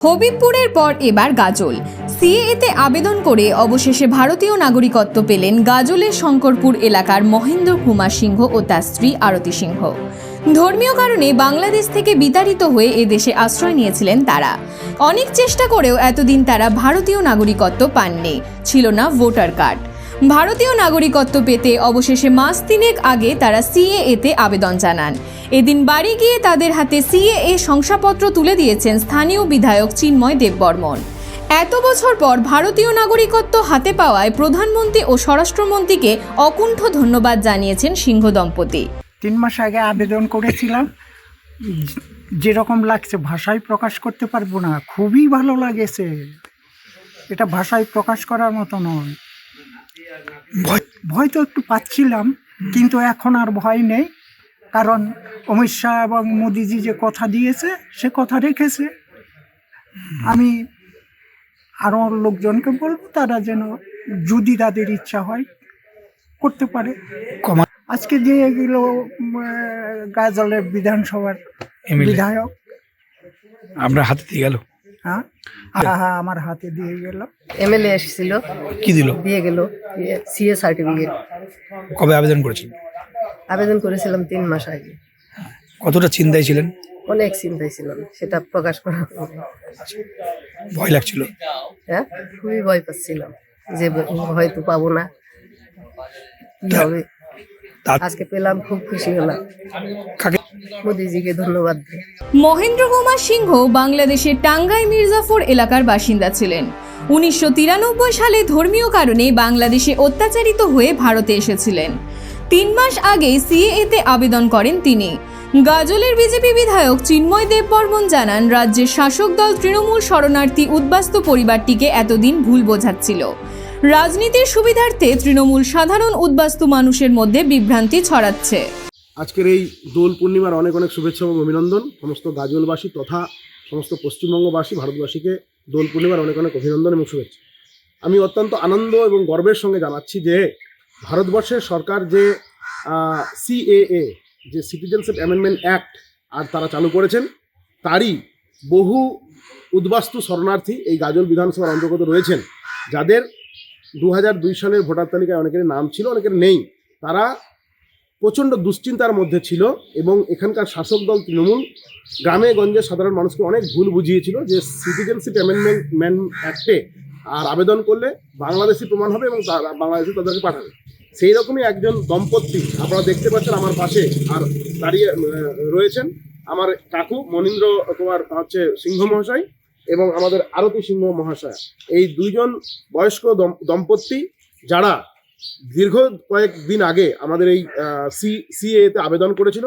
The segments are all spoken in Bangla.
হবিবপুরের পর এবার গাজল। সিএএতে আবেদন করে অবশেষে ভারতীয় নাগরিকত্ব পেলেন গাজলের শঙ্করপুর এলাকার মহেন্দ্র কুমার সিংহ ও তার স্ত্রী আরতি সিংহ। ধর্মীয় কারণে বাংলাদেশ থেকে বিতাড়িত হয়ে এদেশে আশ্রয় নিয়েছিলেন তারা। অনেক চেষ্টা করেও এতদিন তারা ভারতীয় নাগরিকত্ব পাননি, ছিল না ভোটার কার্ড। ভারতীয় নাগরিকত্ব পেতে অবশেষে মাস তিনেক আগে তারা সিএএতে আবেদন জানান। এদিন বাড়ি গিয়ে তাদের হাতে সিএএ শংসাপত্র তুলে দিয়েছেন স্থানীয় বিধায়ক চিন্ময় দেববর্মন। এত বছর পর ভারতীয় নাগরিকত্ব হাতে পাওয়ায় প্রধানমন্ত্রী ও স্বরাষ্ট্রমন্ত্রীকে অকুণ্ঠ ধন্যবাদ জানিয়েছেন সিংহ দম্পতি। 3 মাস আগে আবেদন করেছিলাম, যেরকম লাগছে ভাষায় প্রকাশ করতে পারবো না, খুবই ভালো লাগেছে। এটা ভাষায় প্রকাশ করার মতো নয়। ভয় তো একটু পাচ্ছিলাম, কিন্তু এখন আর ভয় নেই, কারণ অমিত শাহ এবং মোদিজি যে কথা দিয়েছে সে কথা রেখেছে। আমি আরও লোকজনকে বলবো তারা যেন, যদি তাদের ইচ্ছা হয়, করতে পারে। আজকে যে এগুলো গাজলের বিধানসভার বিধায়ক আপনার হাতে দিয়ে গেল। হ্যাঁ, আমার হাতে দিয়ে গেল। এমএলএ এসেছিল, কি দিল? দিয়ে গেল সিএ সার্টিফিকেট। কবে আবেদন করেছেন? আবেদন করেছিলাম 3 মাস আগে। কতটা চিন্তায় ছিলেন? অনেক চিন্তায় ছিলাম, সেটা প্রকাশ করা ভয় লাগছিল? হ্যাঁ, খুবই ভয় পাচ্ছিলাম যে হয়তো পাবো না, কি হবে। আজকে পেলাম, খুব খুশি হলাম। মোদিজিকে ধন্যবাদ দিই। মহেন্দ্র কুমার সিংহ বাংলাদেশের টাঙ্গাই মির্জাপুর এলাকার বাসিন্দা ছিলেন। 1993 সালে ধর্মীয় কারণে বাংলাদেশে অত্যাচারিত হয়ে ভারতে এসেছিলেন। 3 মাস আগে সিএএতে আবেদন করেন তিনি। গাজলের বিজেপি বিধায়ক চিন্ময় দেববর্মন জানান, রাজ্যের শাসক দল তৃণমূল শরণার্থী উদ্বাস্তু পরিবারটিকে এতদিন ভুল বোঝাচ্ছিল। রাজনীতির সুবিধার্থে তৃণমূল সাধারণ উদ্বাস্তু মানুষের মধ্যে বিভ্রান্তি ছড়াচ্ছে। আজকের এই দোল পূর্ণিমার অনেক অনেক শুভেচ্ছা এবং অভিনন্দন সমস্ত গাজলবাসী তথা সমস্ত পশ্চিমবঙ্গবাসী, ভারতবাসীকে দোল পূর্ণিমার অনেক অনেক অভিনন্দন এবং শুভেচ্ছা। আমি অত্যন্ত আনন্দ এবং গর্বের সঙ্গে জানাচ্ছি যে ভারতবর্ষের সরকার যে সিএএ, যে সিটিজেনশিপ অ্যামেন্ডমেন্ট অ্যাক্ট আর তারা চালু করেছেন, তারই বহু উদ্বাস্তু শরণার্থী এই গাজল বিধানসভার অন্তর্গত রয়েছেন, যাদের 2002 সালের ভোটার তালিকায় অনেকের নাম ছিল, অনেকের নেই। তারা প্রচণ্ড দুশ্চিন্তার মধ্যে ছিল এবং এখানকার শাসক দল তৃণমূল গ্রামে গঞ্জে সাধারণ মানুষকে অনেক ভুল বুঝিয়েছিল যে সিটিজেনশিপ অ্যামেন্ডমেন্ট অ্যাক্টে আর আবেদন করলে বাংলাদেশি প্রমাণ হবে এবং বাংলাদেশে তাদেরকে পাঠাবে। সেই রকমই একজন দম্পতি আপনারা দেখতে পাচ্ছেন আমার পাশে আর দাঁড়িয়ে রয়েছেন, আমার কাকু মনীন্দ্র কুমার সিংহ মহাশয় এবং আমাদের আরতি সিংহ মহাশয়। এই দুইজন বয়স্ক দম্পতি যারা দীর্ঘ কয়েকদিন আগে আমাদের এই সিএতে আবেদন করেছিল।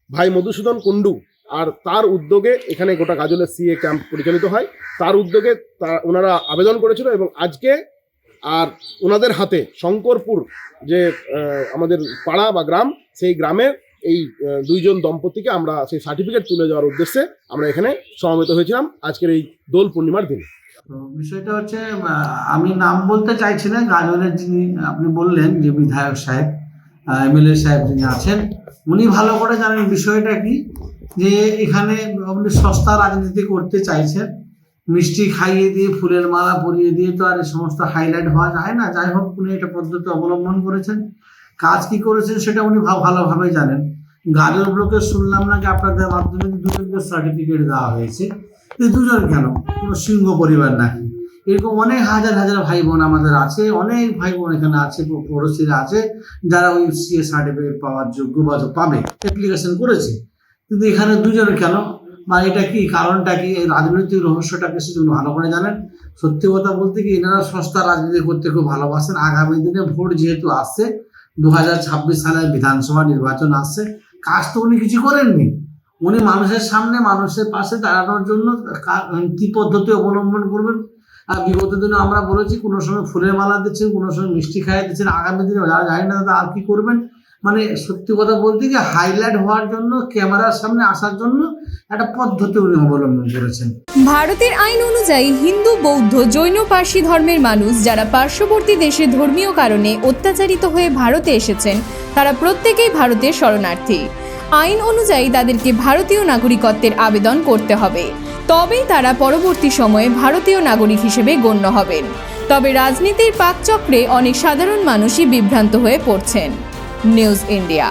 ভাই মধুসূদন কুণ্ডু আর তার উদ্যোগে এখানে গোটা গাজলের সিএ ক্যাম্প পরিচালিত হয়, তার উদ্যোগে ওনারা আবেদন করেছিল এবং আজকে আর ওনাদের হাতে শঙ্করপুর যে আমাদের পাড়া বা গ্রাম, সেই গ্রামের এই দুইজন দম্পতিকে আমরা সেই সার্টিফিকেট তুলে দেওয়ার উদ্দেশ্যে আমরা এখানে সমবেত হয়েছিলাম আজকের এই দোল পূর্ণিমার দিনে। তো বিষয়টা হচ্ছে, আমি নাম বলতে চাইছি না, গাজলের যিনি আপনি বললেন যে বিধায়ক সাহেব, এমএলএ সাহেব যিনি আছেন, উনি ভালো করে জানেন বিষয়টা কি, যে এখানে আপনি সস্তা রাজনীতি করতে চাইছেন। মিষ্টি খাইয়ে দিয়ে, ফুলের মালা পরিয়ে দিয়ে তো আর এই সমস্ত হাইলাইট হওয়া যায় না। যাই হোক, উনি এটা পদ্ধতি অবলম্বন করেছেন। কাজ কি করেছেন সেটা উনি ভালোভাবে জানেন। গাজল ব্লকে শুনলাম নাকি আপনাদের মাধ্যমে 2জনকে সার্টিফিকেট দেওয়া হয়েছে। এই 2জন কেন? কোনো সিংহ পরিবার নাকি? এরকম অনেক হাজার হাজার ভাই বোন আমাদের আছে, অনেক ভাই বোন এখানে আছে, পড়োশিরা আছে, যারা ওই সিএ সার্টিফিকেট পাওয়ার যোগ্য বা পাবে, অ্যাপ্লিকেশন করেছে। কিন্তু এখানে 2জন কেন? বা এটা কি, কারণটা কি? এই রাজনৈতিক রহস্যটাকে সেগুলো ভালো করে জানেন। সত্যি কথা বলতে কি, এনারা সস্তা রাজনীতি করতে খুব ভালোবাসেন। আগামী দিনে ভোট যেহেতু আসছে, 2026 সালের বিধানসভা নির্বাচন আসছে, কাজ তো উনি কিছু করেননি। উনি মানুষের সামনে, মানুষের পাশে দাঁড়ানোর জন্য কি পদ্ধতি অবলম্বন করবেন। আর বিগত দিনে আমরা বলেছি, কোনো সময় ফুলের মালা দিচ্ছেন, কোনো সময় মিষ্টি খাইয়ে দিচ্ছেন। আগামী দিনে যারা জানি না দাদা আর কি করবেন। মানে সত্যি কথা বলতে কি, হাইলাইট হওয়ার জন্য, ক্যামেরার সামনে আসার জন্য একটা পদ্ধতি উনি অবলম্বন করেছেন। ভারতের আইন অনুযায়ী হিন্দু, বৌদ্ধ, জৈন, পার্সি ধর্মের মানুষ যারা পার্শ্ববর্তী দেশে ধর্মীয় কারণে অত্যাচারিত হয়ে ভারতে এসেছেন, তারা প্রত্যেকেই ভারতের শরণার্থী। আইন অনুযায়ী তাদেরকে ভারতীয় নাগরিকত্বের আবেদন করতে হবে, তবেই তারা পরবর্তী সময়ে ভারতীয় নাগরিক হিসেবে গণ্য হবেন। তবে রাজনীতির পাকচক্রে অনেক সাধারণ মানুষই বিভ্রান্ত হয়ে পড়ছেন। News India.